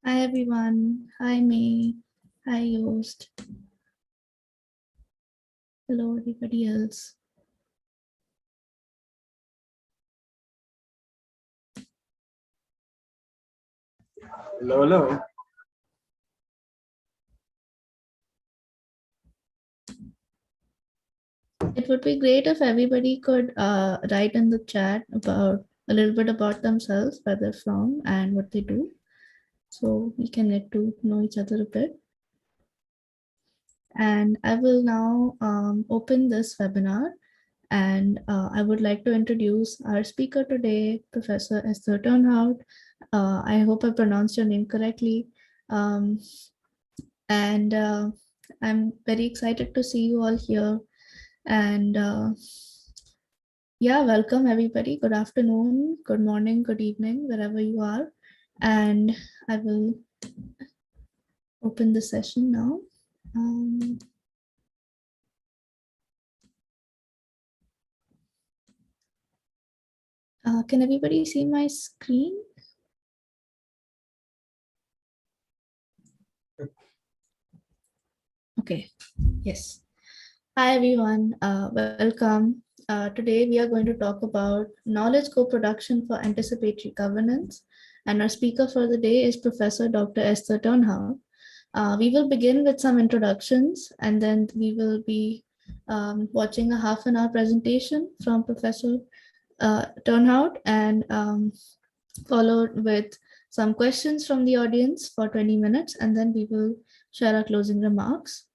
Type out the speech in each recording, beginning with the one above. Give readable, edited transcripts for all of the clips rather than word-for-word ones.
Hi everyone. Hi May. Hi Yost. Hello everybody else. Hello, hello. It would be great if everybody could write in the chat about a little bit about themselves, where they're from and what they do, so we can get to know each other a bit. And I will now open this webinar, and I would like to introduce our speaker today, Professor Esther Turnhout. I hope I pronounced your name correctly. And I'm very excited to see you all here. And yeah, welcome everybody. Good afternoon, good morning, good evening, wherever you are. And I will open the session now. Can everybody see my screen? Okay, yes. Hi everyone, welcome. Today we are going to talk about knowledge co-production for anticipatory governance. And our speaker for the day is Professor Dr. Esther Turnhout. We will begin with some introductions, and then we will be watching a half-an-hour presentation from Professor Turnhout, and followed with some questions from the audience for 20 minutes, and then we will share our closing remarks.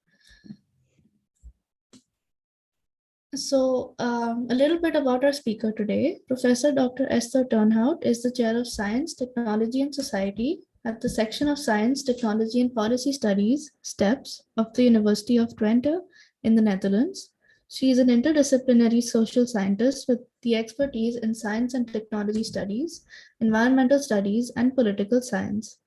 So a little bit about our speaker today. Professor Dr. Esther Turnhout is the Chair of Science, Technology and Society at the Section of Science, Technology and Policy Studies, STEPS, of the University of Twente in the Netherlands. She is an interdisciplinary social scientist with the expertise in science and technology studies, environmental studies, and political science.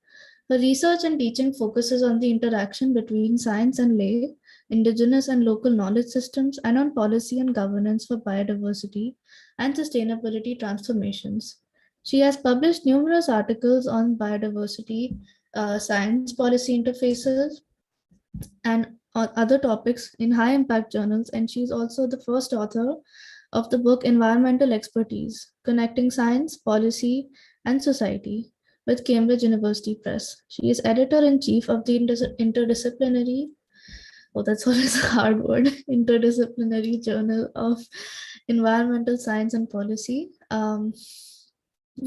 Her research and teaching focuses on the interaction between science and lay, indigenous and local knowledge systems, and on policy and governance for biodiversity and sustainability transformations. She has published numerous articles on biodiversity, science policy interfaces, and other topics in high impact journals, and she's also the first author of the book Environmental Expertise, Connecting Science, Policy, and Society with Cambridge University Press. She is editor-in-chief of the interdisciplinary, oh, that's always a hard word, Interdisciplinary Journal of Environmental Science and Policy.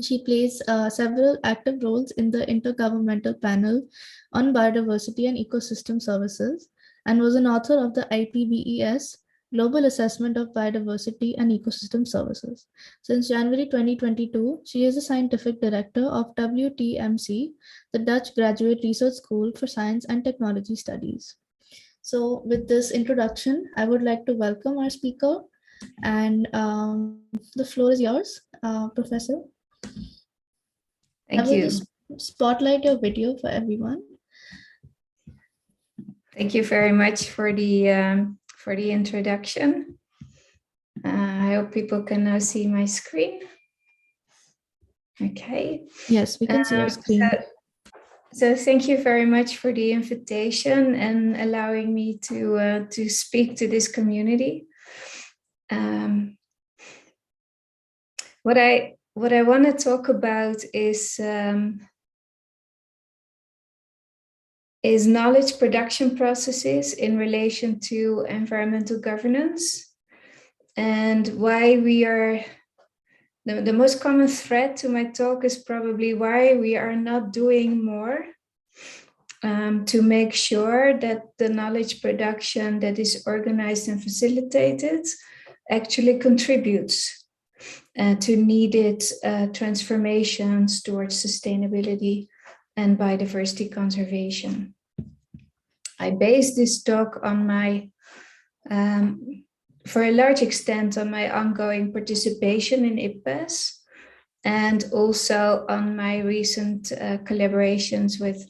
She plays several active roles in the Intergovernmental Panel on Biodiversity and Ecosystem Services, and was an author of the IPBES Global Assessment of Biodiversity and Ecosystem Services. Since January 2022, she is the Scientific Director of WTMC, the Dutch Graduate Research School for Science and Technology Studies. So with this introduction, I would like to welcome our speaker, and the floor is yours, Professor. Thank I will you. just spotlight your video for everyone. Thank you very much for the introduction. I hope people can now see my screen. Okay. Yes, we can see your screen. So thank you very much for the invitation and allowing me to speak to this community. What I want to talk about is knowledge production processes in relation to environmental governance, and why we are, the most common thread to my talk is probably why we are not doing more to make sure that the knowledge production that is organized and facilitated actually contributes to needed transformations towards sustainability and biodiversity conservation. I base this talk on my, for a large extent, on my ongoing participation in IPBES, and also on my recent collaborations with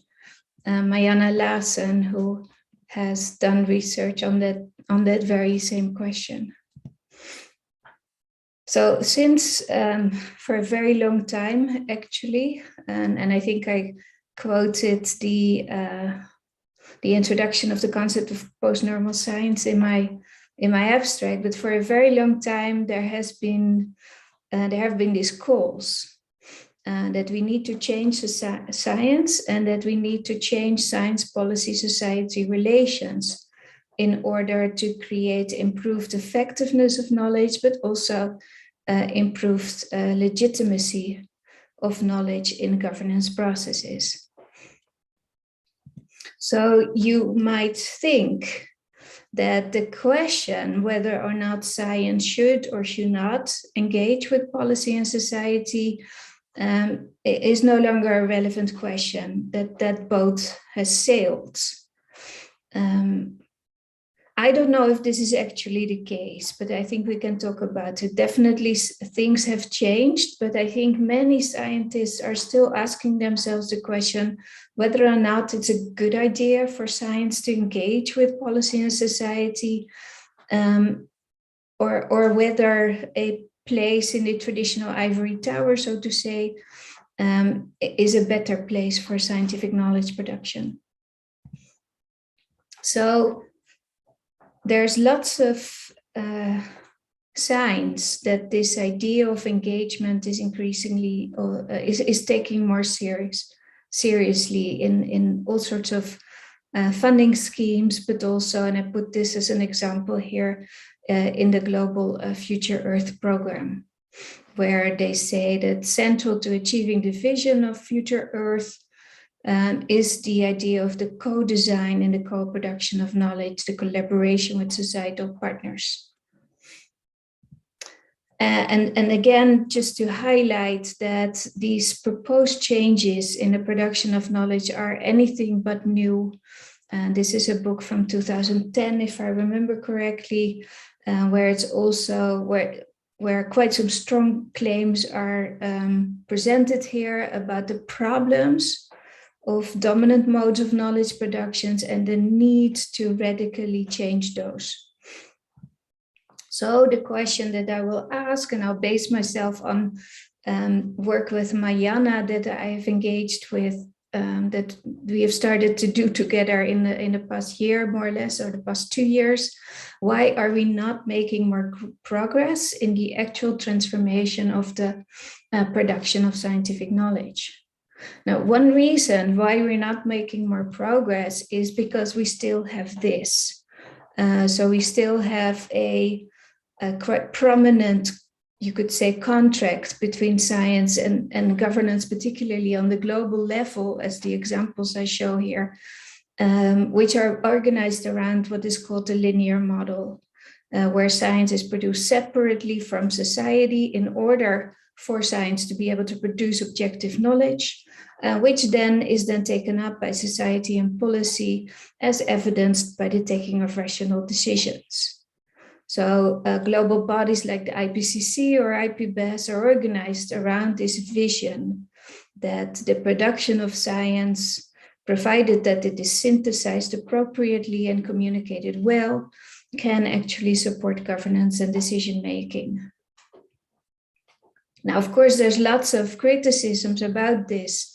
Marianne Laassen, who has done research on that very same question. So since for a very long time, actually, and I think I quoted the introduction of the concept of post-normal science in my abstract, but for a very long time there have been these calls that we need to change the science and that we need to change science policy society relations in order to create improved effectiveness of knowledge, but also improved legitimacy of knowledge in governance processes. So you might think that the question whether or not science should or should not engage with policy and society is no longer a relevant question, that boat has sailed. I don't know if this is actually the case, but I think we can talk about it. Definitely things have changed, but I think many scientists are still asking themselves the question whether or not it's a good idea for science to engage with policy and society, or whether a place in the traditional ivory tower, so to say, is a better place for scientific knowledge production. So there's lots of signs that this idea of engagement is increasingly is taking more seriously in all sorts of funding schemes, but also, and I put this as an example here, in the Global Future Earth program, where they say that central to achieving the vision of Future Earth is the idea of the co-design and the co-production of knowledge, the collaboration with societal partners. And again, just to highlight that these proposed changes in the production of knowledge are anything but new. And this is a book from 2010, if I remember correctly, where it's also where quite some strong claims are presented here about the problems of dominant modes of knowledge productions and the need to radically change those. So the question that I will ask, and I'll base myself on work with Mariana that I have engaged with, that we have started to do together in the past year, more or less, or the past 2 years. Why are we not making more progress in the actual transformation of the production of scientific knowledge? Now, one reason why we're not making more progress is because we still have this. So we still have a quite prominent, you could say, contract between science and governance, particularly on the global level, as the examples I show here, which are organized around what is called the linear model, where science is produced separately from society in order for science to be able to produce objective knowledge, which then is taken up by society and policy as evidenced by the taking of rational decisions. So global bodies like the IPCC or IPBES are organized around this vision that the production of science, provided that it is synthesized appropriately and communicated well, can actually support governance and decision-making. Now, of course, there's lots of criticisms about this.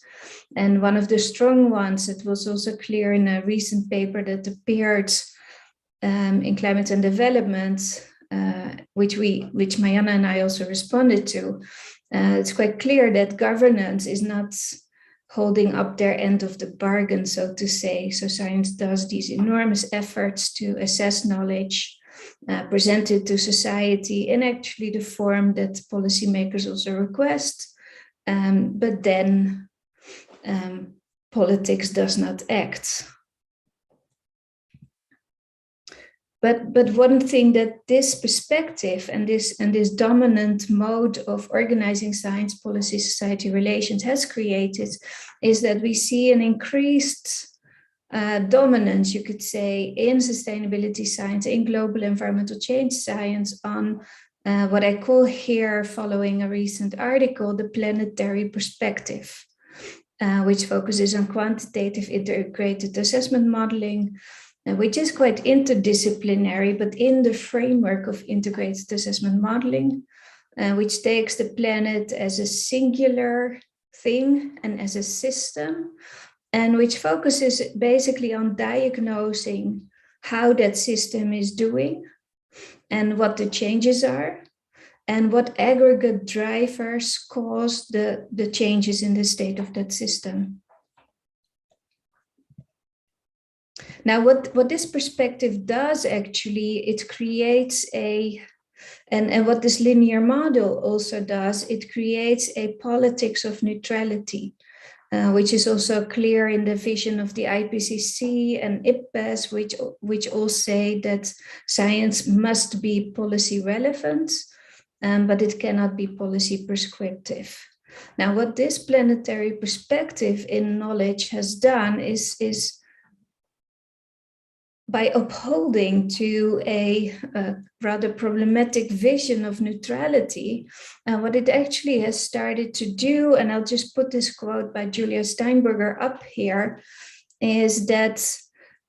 And one of the strong ones that was also clear in a recent paper that appeared in Climate and Development, which Mariana and I also responded to, it's quite clear that governance is not holding up their end of the bargain, so to say. So science does these enormous efforts to assess knowledge, present it to society in actually the form that policymakers also request, but then politics does not act. But one thing that this perspective and this dominant mode of organizing science, policy, society relations has created is that we see an increased dominance, you could say, in sustainability science, in global environmental change science on what I call here, following a recent article, the planetary perspective, which focuses on quantitative integrated assessment modeling, which is quite interdisciplinary, but in the framework of integrated assessment modeling, which takes the planet as a singular thing and as a system, and which focuses basically on diagnosing how that system is doing and what the changes are, and what aggregate drivers cause the changes in the state of that system. Now, what this perspective does actually, it creates and what this linear model also does, it creates a politics of neutrality, which is also clear in the vision of the IPCC and IPBES, which all say that science must be policy relevant, but it cannot be policy prescriptive. Now, what this planetary perspective in knowledge has done is by upholding to a rather problematic vision of neutrality, what it actually has started to do, and I'll just put this quote by Julia Steinberger up here, is that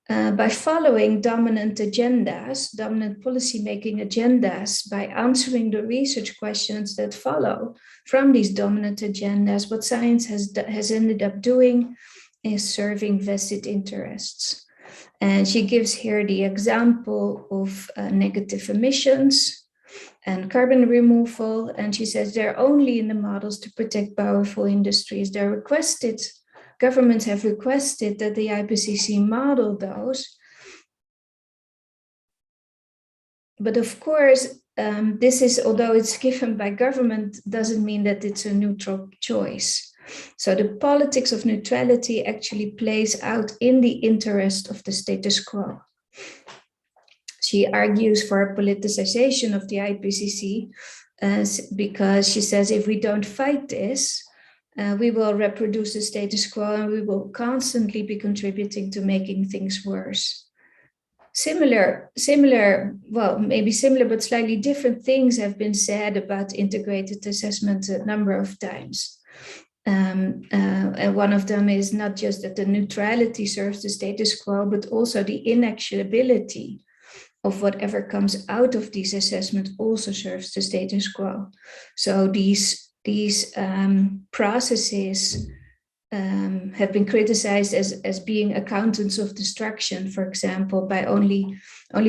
by following dominant agendas, dominant policymaking agendas, by answering the research questions that follow from these dominant agendas, what science has ended up doing is serving vested interests. And she gives here the example of negative emissions and carbon removal. And she says they're only in the models to protect powerful industries. Governments have requested that the IPCC model those. But of course, this is, although it's given by government, doesn't mean that it's a neutral choice. So the politics of neutrality actually plays out in the interest of the status quo. She argues for a politicization of the IPCC because she says if we don't fight this, we will reproduce the status quo and we will constantly be contributing to making things worse. Similar, well, maybe similar, but slightly different things have been said about integrated assessment a number of times. And one of them is not just that the neutrality serves the status quo, but also the inactionability of whatever comes out of these assessments also serves the status quo. So these processes have been criticized as being accountants of destruction, for example, by only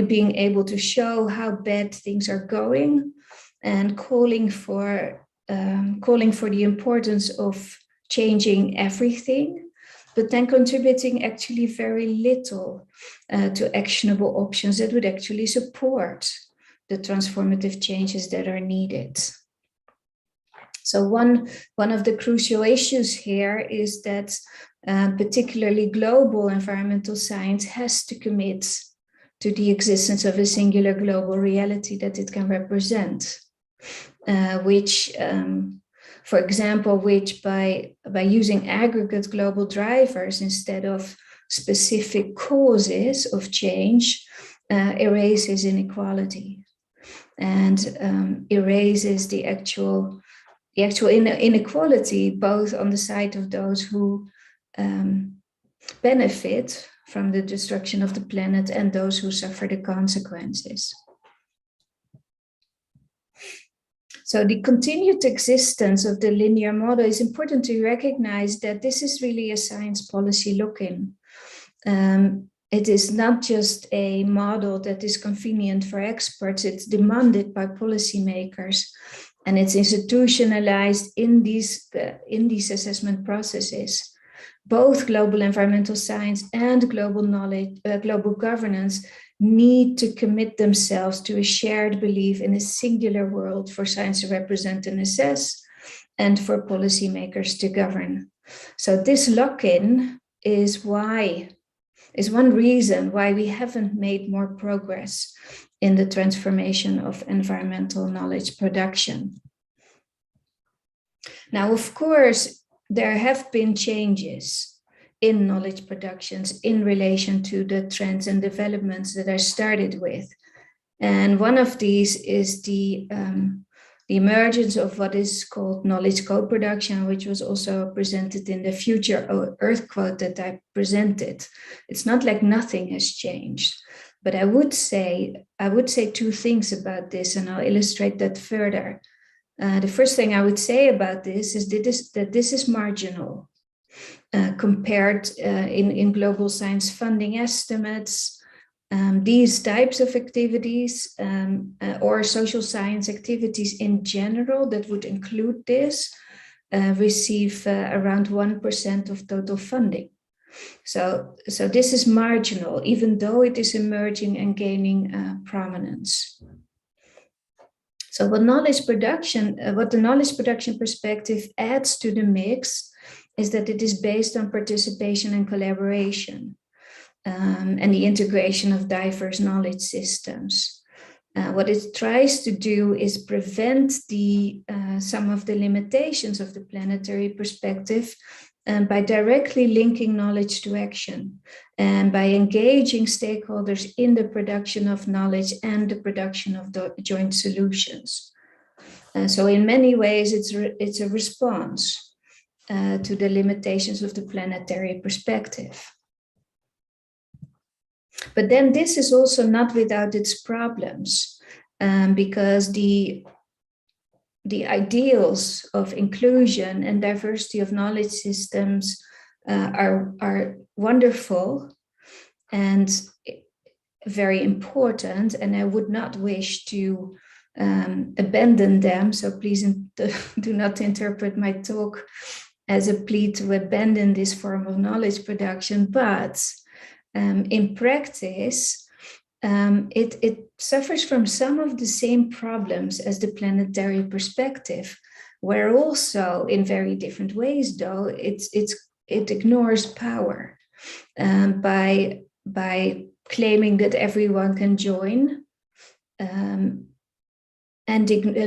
being able to show how bad things are going and calling for the importance of changing everything, but then contributing actually very little to actionable options that would actually support the transformative changes that are needed. So one of the crucial issues here is that particularly global environmental science has to commit to the existence of a singular global reality that it can represent. Which, for example, which by using aggregate global drivers instead of specific causes of change, erases inequality and erases the actual inequality, both on the side of those who benefit from the destruction of the planet and those who suffer the consequences. So the continued existence of the linear model is important to recognize that this is really a science policy look-in. It is not just a model that is convenient for experts, it's demanded by policymakers, and it's institutionalized in these assessment processes. Both global environmental science and global knowledge, global governance need to commit themselves to a shared belief in a singular world for science to represent and assess, and for policymakers to govern. So this lock-in is one reason why we haven't made more progress in the transformation of environmental knowledge production. Now, of course, there have been changes in knowledge productions in relation to the trends and developments that I started with. And one of these is the emergence of what is called knowledge co-production, which was also presented in the Future Earth quote that I presented. It's not like nothing has changed, but I would say two things about this, and I'll illustrate that further. The first thing I would say about this is that this is marginal. compared in global science funding estimates. These types of activities or social science activities in general that would include this receive around 1% of total funding. So this is marginal, even though it is emerging and gaining prominence. So what the knowledge production perspective adds to the mix is that it is based on participation and collaboration and the integration of diverse knowledge systems. What it tries to do is prevent some of the limitations of the planetary perspective by directly linking knowledge to action and by engaging stakeholders in the production of knowledge and the production of the joint solutions. So in many ways, it's a response to the limitations of the planetary perspective. But then this is also not without its problems, because the ideals of inclusion and diversity of knowledge systems are wonderful and very important, and I would not wish to abandon them. So please do not interpret my talk as a plea to abandon this form of knowledge production, but in practice, it suffers from some of the same problems as the planetary perspective, where also in very different ways, though, it ignores power by claiming that everyone can join and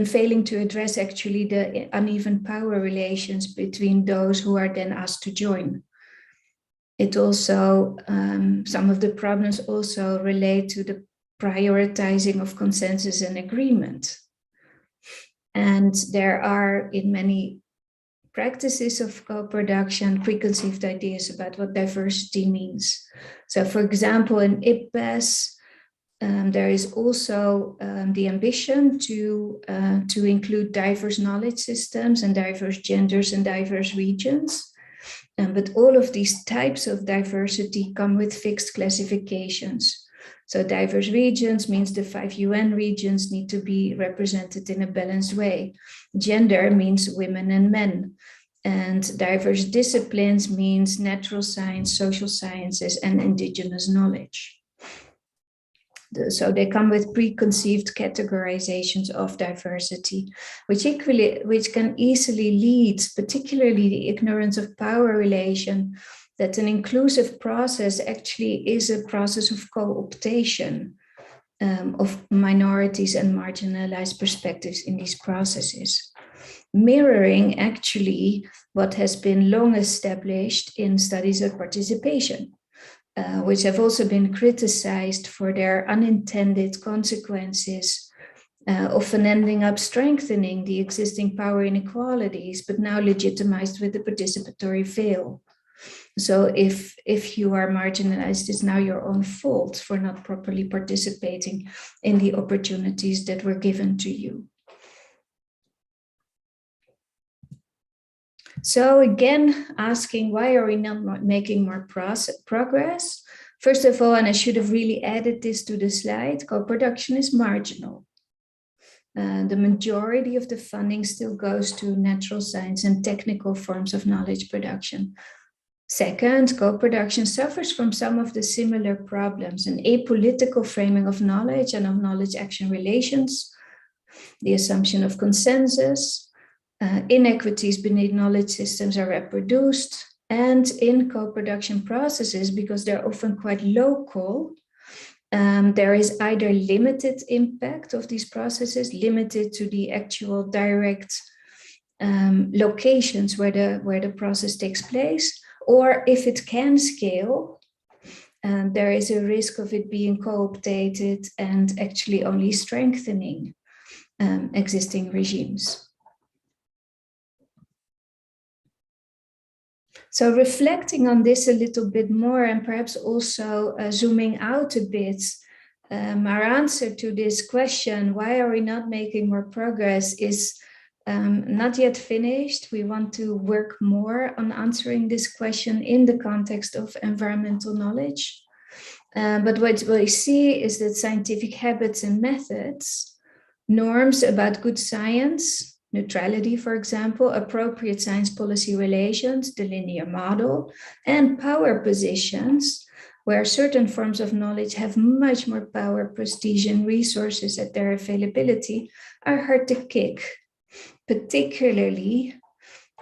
failing to address actually the uneven power relations between those who are then asked to join. It also, some of the problems also relate to the prioritizing of consensus and agreement. And there are, in many practices of co-production, preconceived ideas about what diversity means. So for example, in IPBES, there is also the ambition to include diverse knowledge systems and diverse genders and diverse regions. But all of these types of diversity come with fixed classifications. So diverse regions means the 5 UN regions need to be represented in a balanced way. Gender means women and men. And diverse disciplines means natural science, social sciences, and indigenous knowledge. So they come with preconceived categorizations of diversity, which can easily lead, particularly the ignorance of power relation, that an inclusive process actually is a process of co-optation of minorities and marginalized perspectives in these processes, mirroring actually what has been long established in studies of participation. Which have also been criticized for their unintended consequences, often ending up strengthening the existing power inequalities, but now legitimized with the participatory veil. So if you are marginalized, it's now your own fault for not properly participating in the opportunities that were given to you. So again, asking why are we not making more progress? First of all, and I should have really added this to the slide, co-production is marginal. The majority of the funding still goes to natural science and technical forms of knowledge production. Second, co-production suffers from some of the similar problems, an apolitical framing of knowledge and of knowledge-action relations, the assumption of consensus, inequities beneath knowledge systems are reproduced, and in co-production processes, because they're often quite local, there is either limited impact of these processes, limited to the actual direct locations where the process takes place, or if it can scale, there is a risk of it being co-optated and actually only strengthening existing regimes. So reflecting on this a little bit more and perhaps also zooming out a bit, our answer to this question, why are we not making more progress, is not yet finished. We want to work more on answering this question in the context of environmental knowledge. But what we see is that scientific habits and methods, norms about good science, neutrality, for example, appropriate science policy relations, the linear model, and power positions, where certain forms of knowledge have much more power, prestige, and resources at their availability, are hard to kick, particularly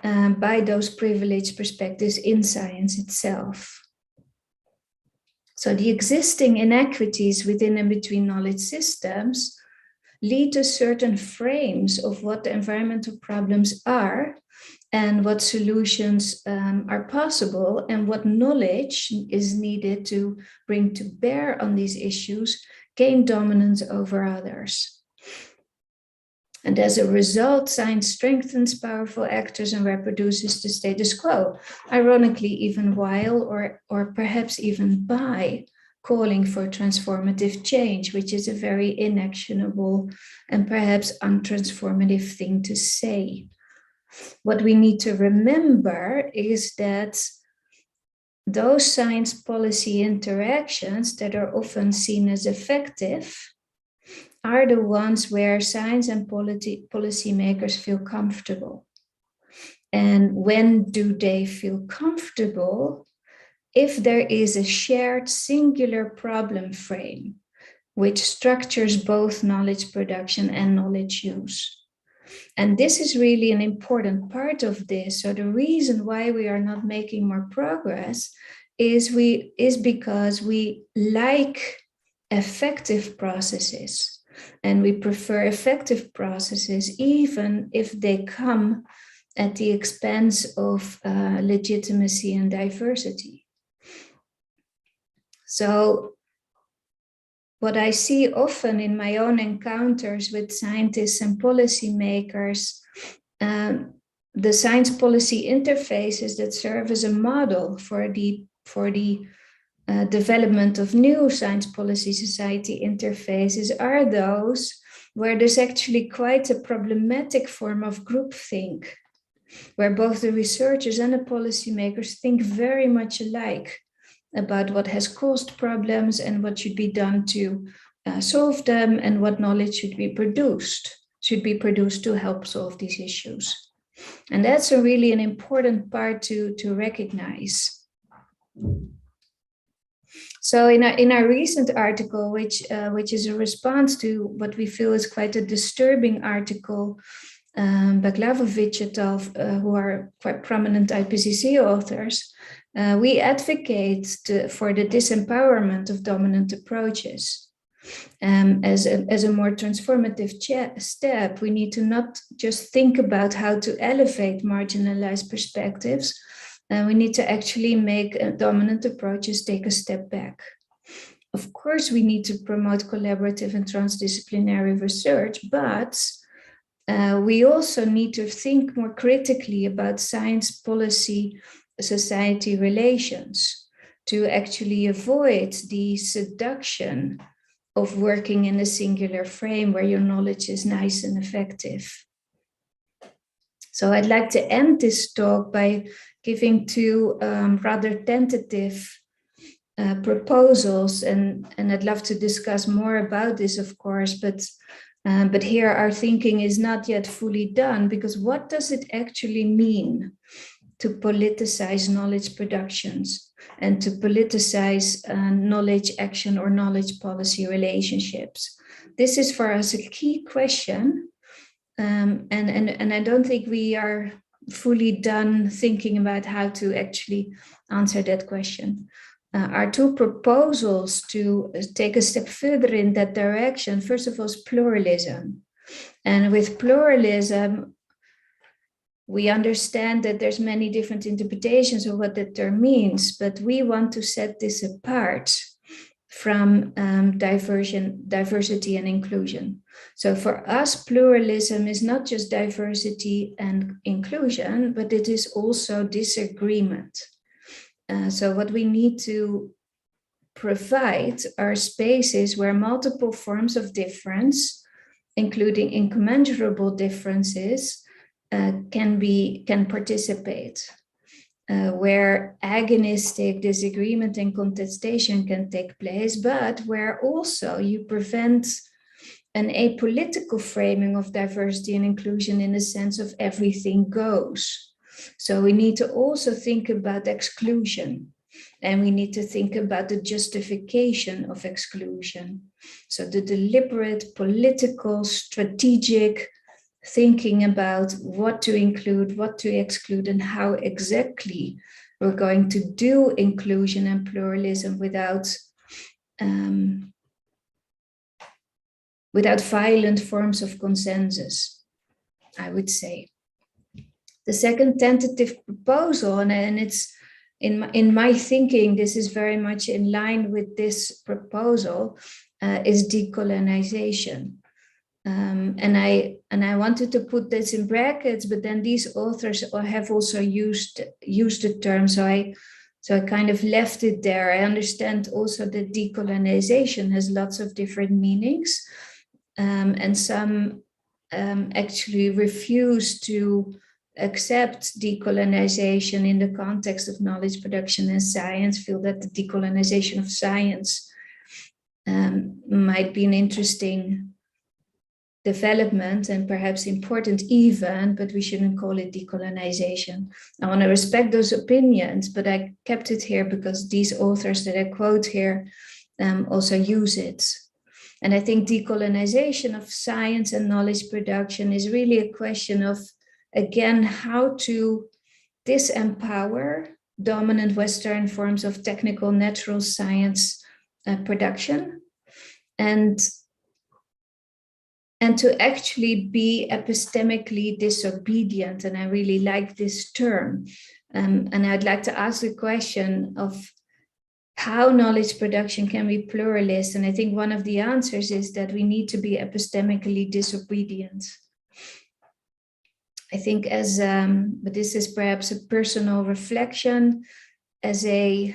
by those privileged perspectives in science itself. So the existing inequities within and between knowledge systems lead to certain frames of what the environmental problems are and what solutions are possible and what knowledge is needed to bring to bear on these issues gain dominance over others. And as a result, science strengthens powerful actors and reproduces the status quo, ironically, even while or perhaps even by calling for transformative change, which is a very inactionable and perhaps untransformative thing to say. What we need to remember is that those science policy interactions that are often seen as effective are the ones where science and policymakers feel comfortable. And when do they feel comfortable? If there is a shared singular problem frame, which structures both knowledge production and knowledge use. And this is really an important part of this. So the reason why we are not making more progress is because we like effective processes. And we prefer effective processes, even if they come at the expense of legitimacy and diversity. So what I see often in my own encounters with scientists and policymakers, the science policy interfaces that serve as a model for the development of new science policy society interfaces are those where there's actually quite a problematic form of groupthink, where both the researchers and the policymakers think very much alike about what has caused problems and what should be done to solve them and what knowledge should be produced to help solve these issues. And that's really an important part to recognize. So in our recent article, which is a response to what we feel is quite a disturbing article, Baklavovich et al., who are quite prominent IPCC authors, we advocate for the disempowerment of dominant approaches. As a more transformative step, we need to not just think about how to elevate marginalized perspectives, we need to actually make dominant approaches take a step back. Of course, we need to promote collaborative and transdisciplinary research, but we also need to think more critically about science policy society relations to actually avoid the seduction of working in a singular frame where your knowledge is nice and effective. So I'd like to end this talk by giving two rather tentative proposals, and I'd love to discuss more about this, of course, but here our thinking is not yet fully done, because what does it actually mean to politicize knowledge productions and to politicize knowledge action or knowledge policy relationships? This is for us a key question, and I don't think we are fully done thinking about how to actually answer that question. Our two proposals to take a step further in that direction, first of all, is pluralism. And with pluralism, we understand that there's many different interpretations of what that term means, but we want to set this apart from diversity and inclusion. So for us, pluralism is not just diversity and inclusion, but it is also disagreement. So what we need to provide are spaces where multiple forms of difference, including incommensurable differences, can participate, where agonistic disagreement and contestation can take place, but where also you prevent an apolitical framing of diversity and inclusion in the sense of everything goes. So we need to also think about exclusion, and we need to think about the justification of exclusion. So the deliberate political, strategic thinking about what to include, what to exclude, and how exactly we're going to do inclusion and pluralism without violent forms of consensus, I would say. The second tentative proposal, and it's in my thinking, this is very much in line with this proposal, is decolonization. And I wanted to put this in brackets, but then these authors have also used the term, so I kind of left it there. I understand also that decolonization has lots of different meanings, and some actually refuse to accept decolonization in the context of knowledge production and science, feel that the decolonization of science might be an interesting development and perhaps important even, but we shouldn't call it decolonization. I want to respect those opinions, but I kept it here because these authors that I quote here also use it. And I think decolonization of science and knowledge production is really a question of, again, how to disempower dominant Western forms of technical natural science production, and to actually be epistemically disobedient. And I really like this term. And I'd like to ask the question of how knowledge production can be pluralist. And I think one of the answers is that we need to be epistemically disobedient. I think but this is perhaps a personal reflection, as a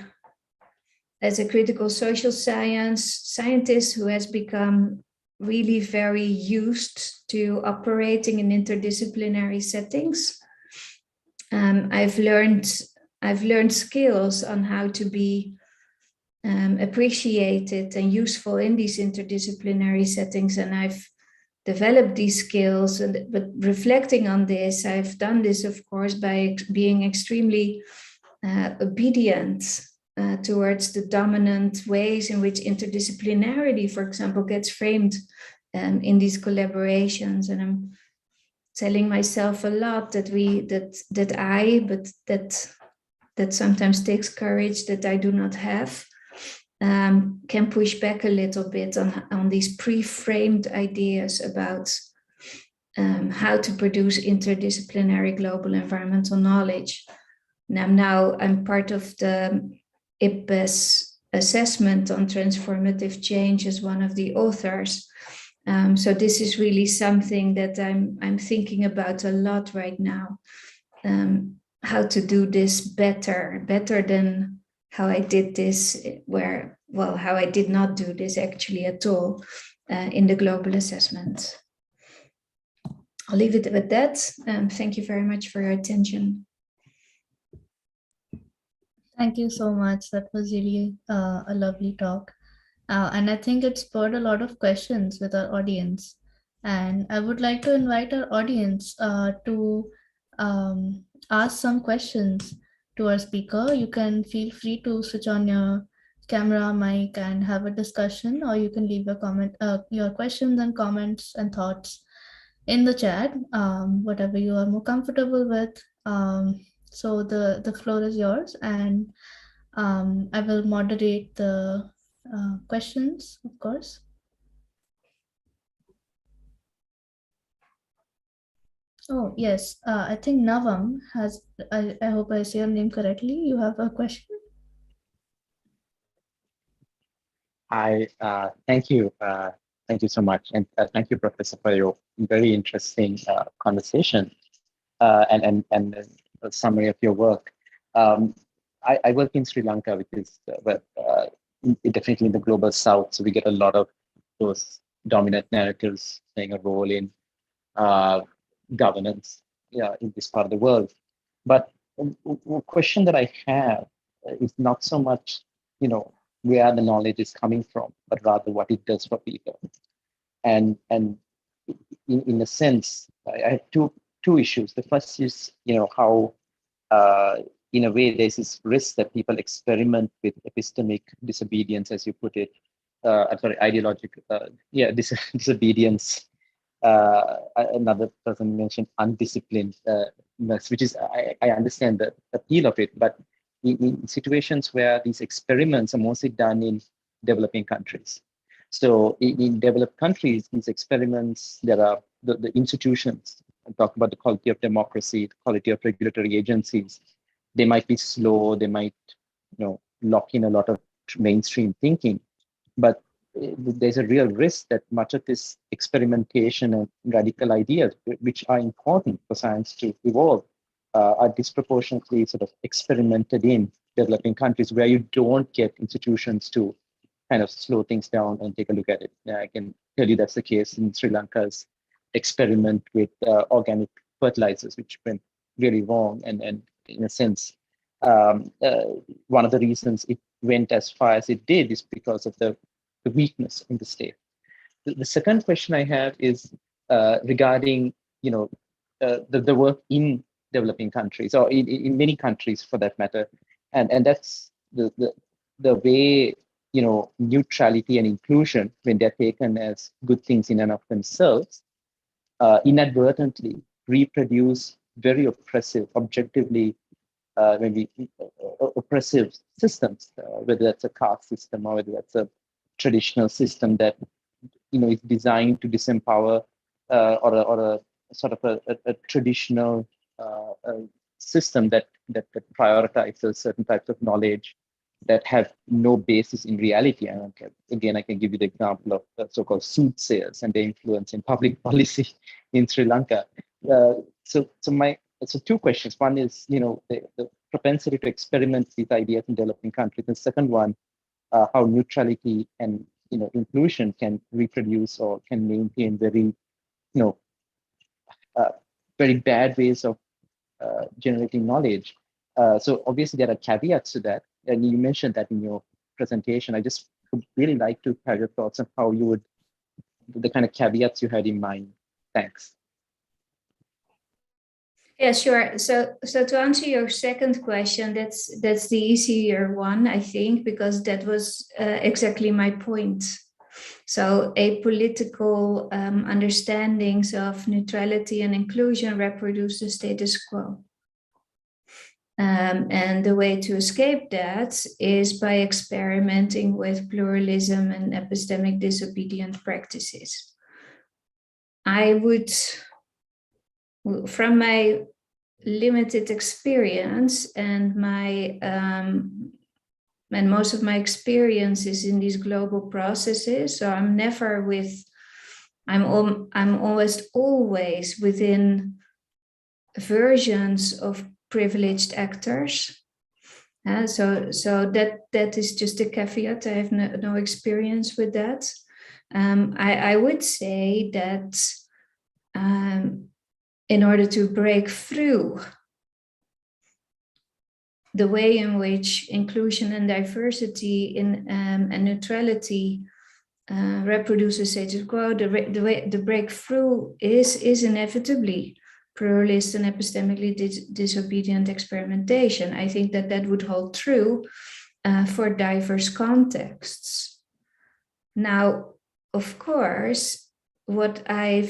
critical social scientist who has become really very used to operating in interdisciplinary settings. I've learned skills on how to be appreciated and useful in these interdisciplinary settings, and I've developed these skills. But reflecting on this, I've done this, of course, by being extremely obedient towards the dominant ways in which interdisciplinarity, for example, gets framed in these collaborations. And I'm telling myself a lot that that sometimes takes courage that I do not have, can push back a little bit on these pre-framed ideas about how to produce interdisciplinary global environmental knowledge. And I'm part of the IPBES assessment on transformative change as one of the authors. So this is really something that I'm thinking about a lot right now. How to do this better than how I did this, how I did not do this actually at all in the global assessment. I'll leave it with that. Thank you very much for your attention. Thank you so much. That was really a lovely talk. And I think it spurred a lot of questions with our audience. And I would like to invite our audience to ask some questions to our speaker. You can feel free to switch on your camera, mic, and have a discussion, or you can leave your questions and comments and thoughts in the chat, whatever you are more comfortable with. So the floor is yours, and I will moderate the questions, of course. Oh, yes. I think Navam has, I hope I say your name correctly. You have a question? Thank you. Thank you so much. And thank you, Professor, for your very interesting conversation and a summary of your work. I work in Sri Lanka, which is definitely in the global south. So we get a lot of those dominant narratives playing a role in governance, in this part of the world. But a question that I have is not so much, where the knowledge is coming from, but rather what it does for people. And in a sense, I have two issues. The first is, how in a way there's this risk that people experiment with epistemic disobedience, as you put it. I'm sorry, ideological, disobedience. Another person mentioned undisciplined, which is, I understand the appeal of it, but in situations where these experiments are mostly done in developing countries. So in developed countries, these experiments, there are the institutions, I talk about the quality of democracy, the quality of regulatory agencies. They might be slow, they might lock in a lot of mainstream thinking, but there's a real risk that much of this experimentation and radical ideas, which are important for science to evolve, are disproportionately sort of experimented in developing countries where you don't get institutions to kind of slow things down and take a look at it. I can tell you that's the case in Sri Lanka's experiment with organic fertilizers, which went really wrong. And in a sense, one of the reasons it went as far as it did is because of the weakness in the state. The second question I have is regarding the work in developing countries, or in many countries for that matter, and that's the way neutrality and inclusion, when they're taken as good things in and of themselves, inadvertently reproduce very oppressive, objectively maybe oppressive systems, whether that's a caste system or whether that's a traditional system that is designed to disempower, or a sort of a traditional system that prioritizes certain types of knowledge that have no basis in reality. And again, I can give you the example of the so-called soothsayers and their influence in public policy in Sri Lanka. So two questions. One is, the propensity to experiment these ideas in developing countries. And second one, how neutrality and inclusion can reproduce or can maintain very, very bad ways of generating knowledge. So obviously there are caveats to that, and you mentioned that in your presentation. I just would really like to have your thoughts on how you would, the kind of caveats you had in mind. Thanks. Yeah, sure. So to answer your second question, that's the easier one, I think, because that was exactly my point. So apolitical understandings of neutrality and inclusion reproduce the status quo. And the way to escape that is by experimenting with pluralism and epistemic disobedient practices. I would, from my limited experience and my and most of my experience is in these global processes, so I'm almost always within versions of privileged actors. So that is just a caveat. I have no experience with that. I would say that in order to break through the way in which inclusion and diversity and neutrality reproduces status quo, the breakthrough is inevitably pluralist and epistemically disobedient experimentation. I think that would hold true for diverse contexts. Now, of course, what I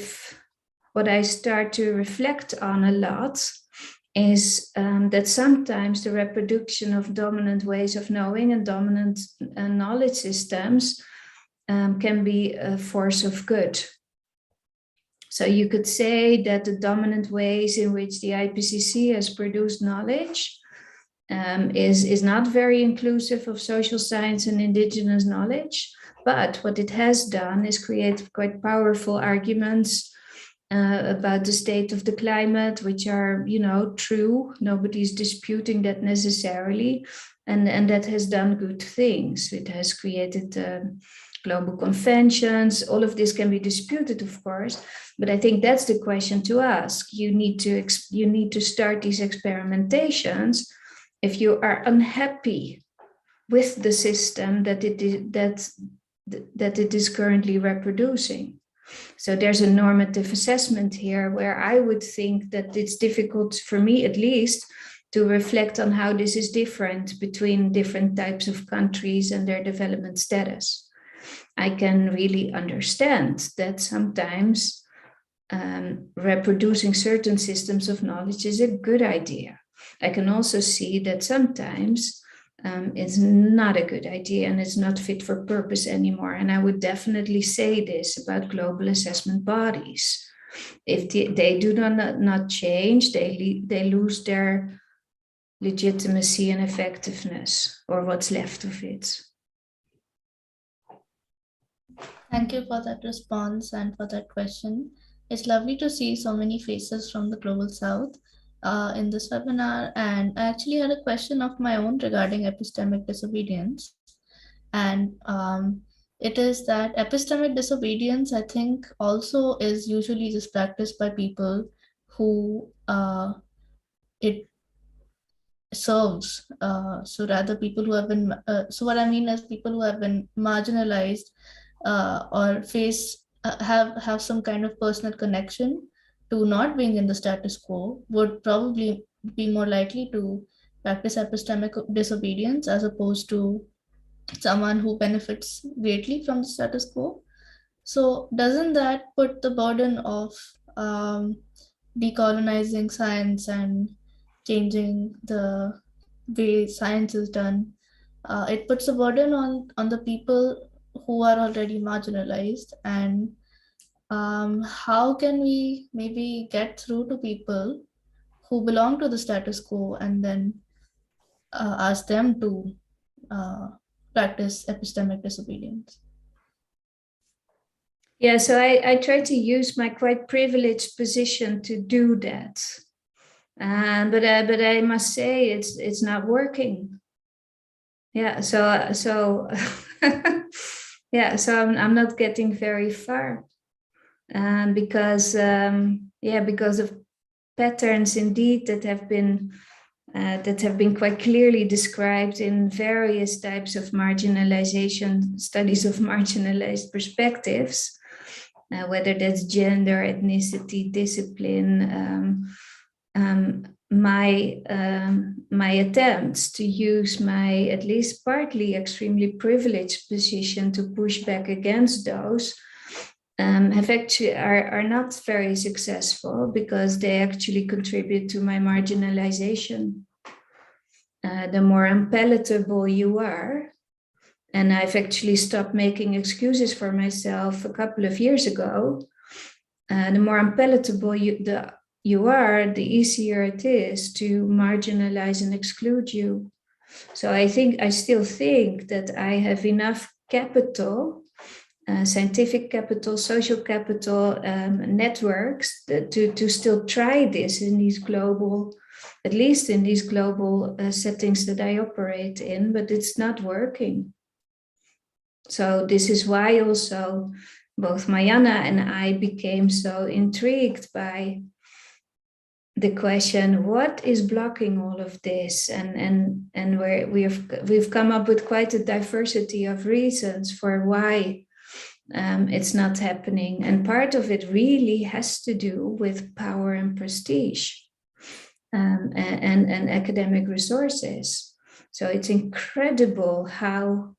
start to reflect on a lot is that sometimes the reproduction of dominant ways of knowing and dominant knowledge systems can be a force of good. So you could say that the dominant ways in which the IPCC has produced knowledge is not very inclusive of social science and indigenous knowledge, but what it has done is create quite powerful arguments about the state of the climate, which are, true. Nobody's disputing that necessarily. And that has done good things. It has created global conventions. All of this can be disputed, of course, but I think that's the question to ask. You need to start these experimentations if you are unhappy with the system that it is currently reproducing. So there's a normative assessment here where I would think that it's difficult, for me at least, to reflect on how this is different between different types of countries and their development status. I can really understand that sometimes reproducing certain systems of knowledge is a good idea. I can also see that sometimes it's not a good idea and it's not fit for purpose anymore. And I would definitely say this about global assessment bodies. If they do not change, they lose their legitimacy and effectiveness, or what's left of it. Thank you for that response and for that question. It's lovely to see so many faces from the Global South in this webinar. And I actually had a question of my own regarding epistemic disobedience. And it is that epistemic disobedience, I think, also is usually just practiced by people who it serves. So rather people who have been, so what I mean is people who have been marginalized or have some kind of personal connection to not being in the status quo would probably be more likely to practice epistemic disobedience as opposed to someone who benefits greatly from the status quo. So doesn't that put the burden of decolonizing science and changing the way science is done? It puts a burden on the people who are already marginalized. And how can we maybe get through to people who belong to the status quo and then ask them to practice epistemic disobedience? Yeah, so I try to use my quite privileged position to do that. But I must say it's not working. Yeah, so yeah, so I'm not getting very far, because of patterns indeed that have been quite clearly described in various types of marginalization studies of marginalized perspectives, whether that's gender, ethnicity, discipline. My attempts to use my at least partly extremely privileged position to push back against those have actually are not very successful, because they actually contribute to my marginalization. The more unpalatable you are, and I've actually stopped making excuses for myself a couple of years ago, the more unpalatable you are, the easier it is to marginalize and exclude you. So I still think that I have enough capital, scientific capital, social capital, networks to still try this in these global, at least in these global settings that I operate in, but it's not working. So this is why also both Mariana and I became so intrigued by the question, what is blocking all of this? And where we've come up with quite a diversity of reasons for why it's not happening. And part of it really has to do with power and prestige, and academic resources. So it's incredible how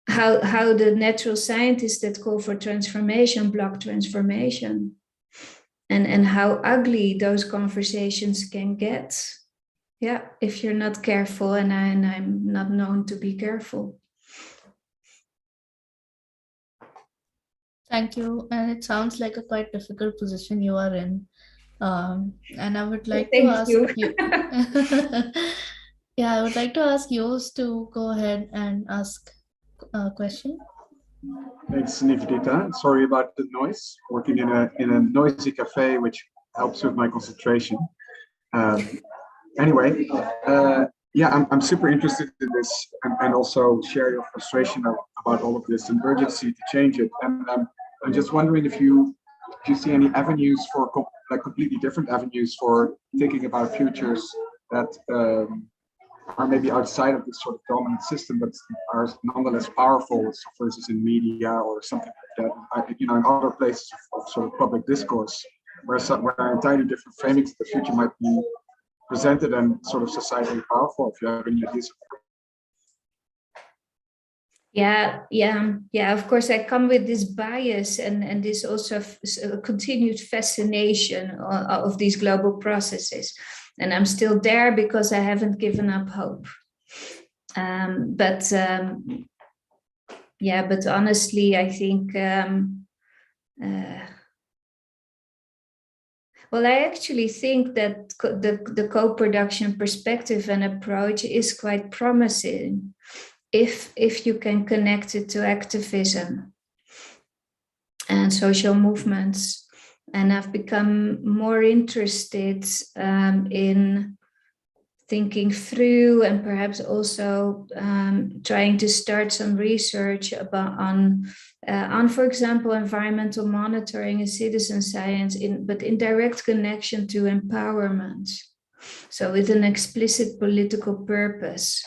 the natural scientists that call for transformation block transformation. And how ugly those conversations can get, yeah, if you're not careful, and I'm not known to be careful. Thank you. And it sounds like a quite difficult position you are in. And I would like to ask you. Yeah, I would like to ask Yost to go ahead and ask a question. Thanks, Nivedita. Sorry about the noise. Working in a noisy cafe, which helps with my concentration. Anyway, yeah, I'm super interested in this, and also share your frustration about all of this and urgency to change it. And I'm just wondering if you see any avenues for like completely different avenues for thinking about futures that are maybe outside of this sort of dominant system, but are nonetheless powerful. So, for instance, in media or something like that, you know, in other places of sort of public discourse, where entirely different framings of the future might be presented and sort of societally powerful. If you have any ideas. Yeah. Of course, I come with this bias and this also continued fascination of these global processes. And I'm still there because I haven't given up hope. But honestly, I think, well, I actually think that the co-production perspective and approach is quite promising if you can connect it to activism and social movements. And I've become more interested in thinking through and perhaps also trying to start some research on, for example, environmental monitoring and citizen science, but in direct connection to empowerment. So with an explicit political purpose.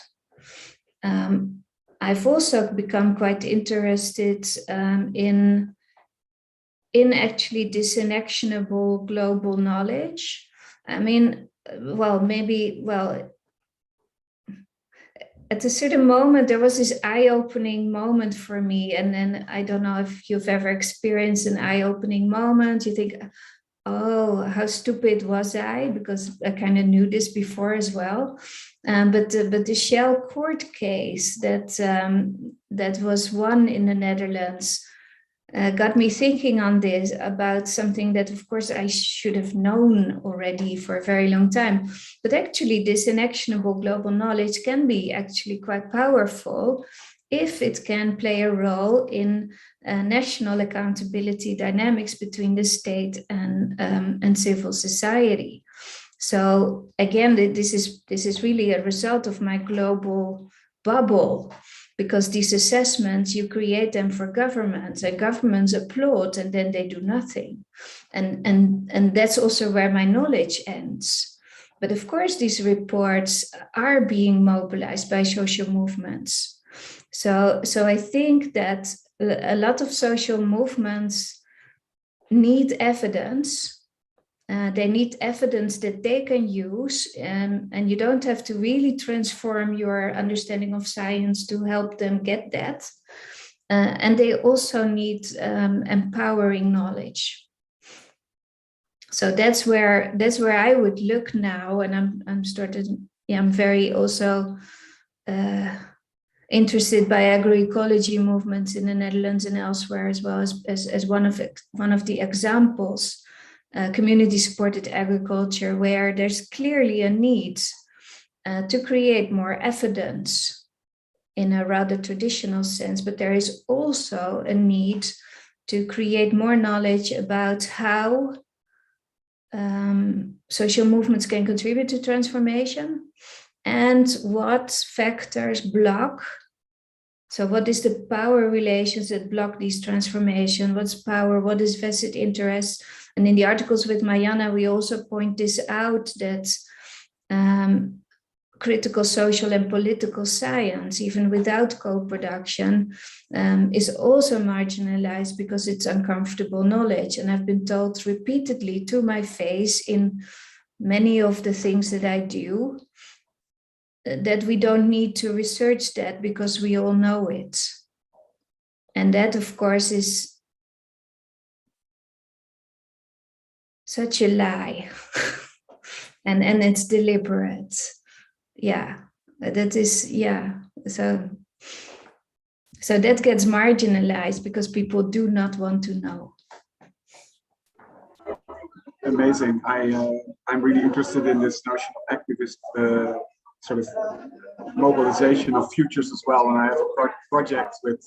I've also become quite interested in actually disenactionable global knowledge. I mean, at a certain moment, there was this eye-opening moment for me. And then I don't know if you've ever experienced an eye-opening moment. You think, oh, how stupid was I? Because I kind of knew this before as well. But the Shell court case that was won in the Netherlands got me thinking on this about something that, of course, I should have known already for a very long time. But actually, this inactionable global knowledge can be actually quite powerful if it can play a role in national accountability dynamics between the state and civil society. So again, this is really a result of my global bubble. Because these assessments, you create them for governments, and governments applaud, and then they do nothing. And that's also where my knowledge ends. But of course, these reports are being mobilized by social movements. So I think that a lot of social movements need evidence. They need evidence that they can use, and you don't have to really transform your understanding of science to help them get that. And they also need empowering knowledge. So that's where I would look now, and I'm very also interested by agroecology movements in the Netherlands and elsewhere, as well as one of the examples. Community-supported agriculture, where there's clearly a need to create more evidence in a rather traditional sense, but there is also a need to create more knowledge about how social movements can contribute to transformation and what factors block. So what is the power relations that block these transformation? What's power? What is vested interest? And in the articles with Mariana, we also point this out, that critical social and political science, even without co-production, is also marginalized because it's uncomfortable knowledge. And I've been told repeatedly to my face in many of the things that I do, that we don't need to research that because we all know it. And that, of course, is such a lie. and it's deliberate. Yeah, that is, yeah. So that gets marginalized because people do not want to know. Amazing. I'm really interested in this notion of activist sort of mobilization of futures as well. And I have a project with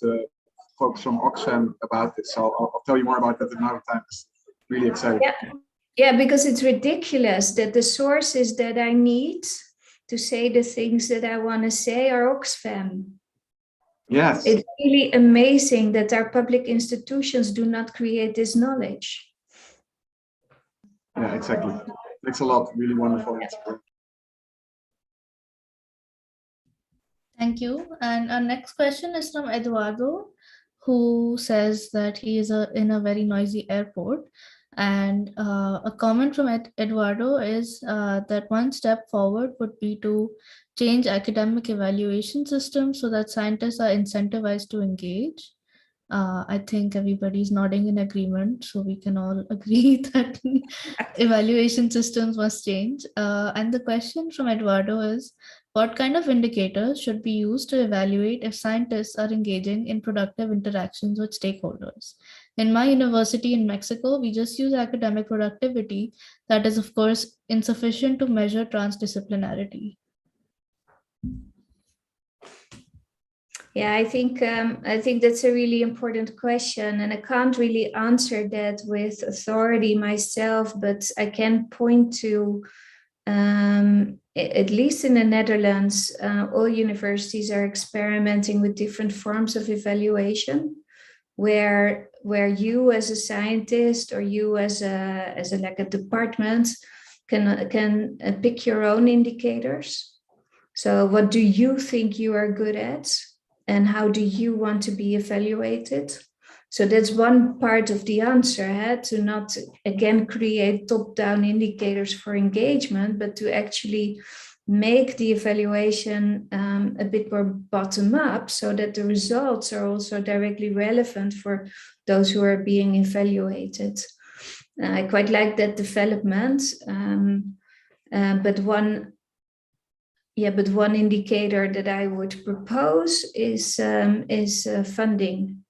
folks from Oxfam about this. So I'll tell you more about that another time. It's really exciting. Yeah, because it's ridiculous that the sources that I need to say the things that I want to say are Oxfam. Yes. It's really amazing that our public institutions do not create this knowledge. Yeah, exactly. Thanks a lot. Really wonderful. Thank you. And our next question is from Eduardo, who says that he is in a very noisy airport. And a comment from Eduardo is that one step forward would be to change academic evaluation systems so that scientists are incentivized to engage. I think everybody's nodding in agreement, so we can all agree that evaluation systems must change. And the question from Eduardo is, what kind of indicators should be used to evaluate if scientists are engaging in productive interactions with stakeholders? In my university in Mexico, we just use academic productivity. That is, of course, insufficient to measure transdisciplinarity. Yeah, I think that's a really important question, and I can't really answer that with authority myself, but I can point to, at least in the Netherlands, all universities are experimenting with different forms of evaluation, where you as a scientist or you as a like a department can pick your own indicators. So what do you think you are good at? And how do you want to be evaluated? So that's one part of the answer, to not, again, create top-down indicators for engagement, but to actually make the evaluation a bit more bottom-up so that the results are also directly relevant for those who are being evaluated. I quite like that development, but one indicator that I would propose is funding,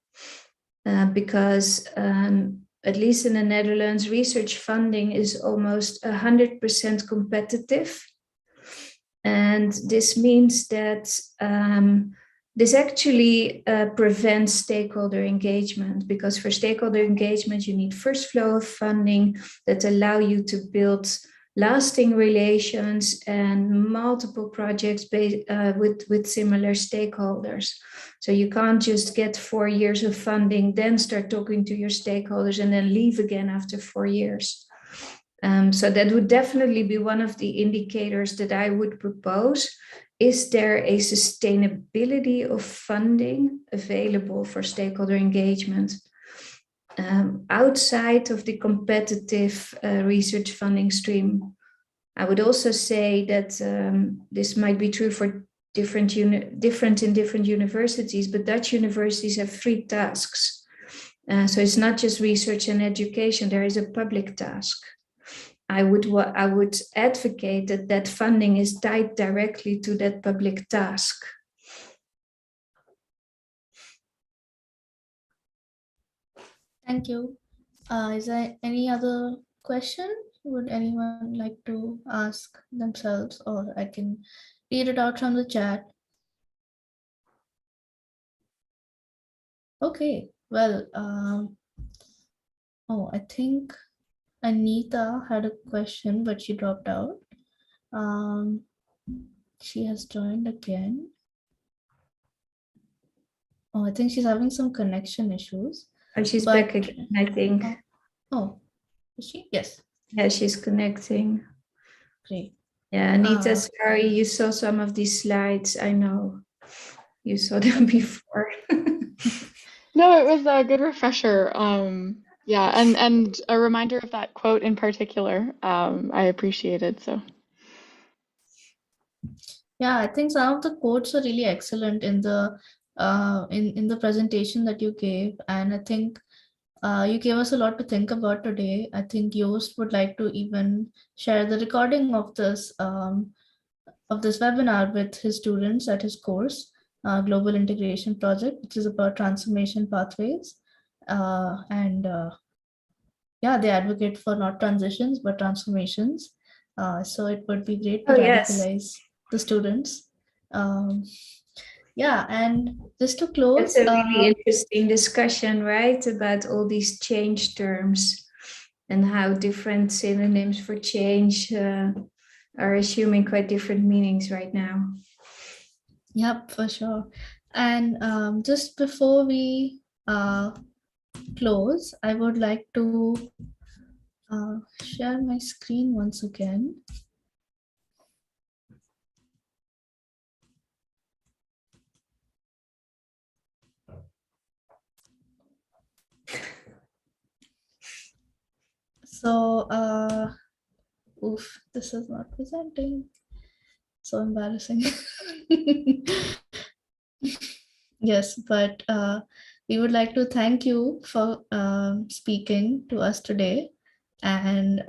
because at least in the Netherlands, research funding is almost 100% competitive, and this means that this actually prevents stakeholder engagement, because for stakeholder engagement, you need first flow of funding that allow you to build lasting relations and multiple projects with similar stakeholders. So you can't just get 4 years of funding, then start talking to your stakeholders and then leave again after 4 years. So that would definitely be one of the indicators that I would propose. Is there a sustainability of funding available for stakeholder engagement? Outside of the competitive research funding stream. I would also say that this might be true for different in different universities, but Dutch universities have 3 tasks. So it's not just research and education, there is a public task. I would advocate that funding is tied directly to that public task. Thank you. Is there any other question? Would anyone like to ask themselves, or I can read it out from the chat? Okay, well, I think Anita had a question, but she dropped out. She has joined again. Oh, I think she's having some connection issues. Oh, she's back again, I think. Oh, is she? Yes. Yeah, she's connecting. Great. Yeah, Anita, sorry, you saw some of these slides. I know you saw them before. No, it was a good refresher. Yeah, and a reminder of that quote in particular, I appreciated. So. Yeah, I think some of the quotes are really excellent in the presentation that you gave, and I think you gave us a lot to think about today. I think Joost would like to even share the recording of this webinar with his students at his course, Global Integration Project, which is about transformation pathways. Yeah, they advocate for not transitions, but transformations. So it would be great to radicalize the students. yeah, and just to close, It's a really interesting discussion, right? About all these change terms and how different synonyms for change are assuming quite different meanings right now. Yep, for sure. And just before we close, I would like to share my screen once again. So, oof, this is not presenting. So embarrassing. Yes, but we would like to thank you for speaking to us today. And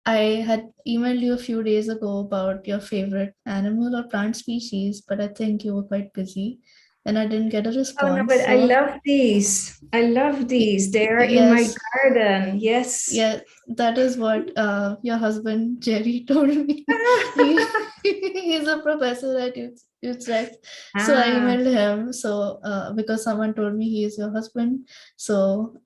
I had emailed you a few days ago about your favorite animal or plant species, but I think you were quite busy and I didn't get a response. Oh no, but I love these. I love these. They are in my garden. Yes. Yeah, that is what your husband Jerry told me. He's a professor at Utrecht. So I emailed him. So because someone told me he is your husband. So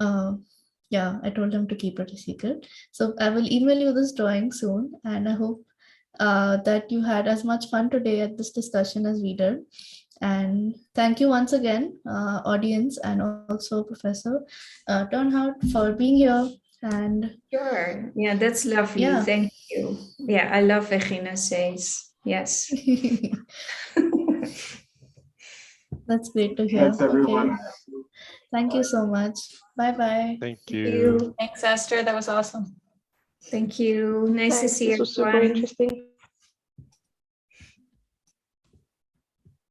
yeah, I told him to keep it a secret. So I will email you this drawing soon, and I hope that you had as much fun today at this discussion as we did. And thank you once again, audience, and also Professor Turnhout for being here. And sure, yeah, that's lovely. Yeah. Thank you. Yeah, I love Regina says. Yes. That's great to hear. Thanks, everyone. Okay. Thank you so much. Bye-bye. Thank you. Thanks, Esther. That was awesome. Thank you. Nice to see you. This was super interesting.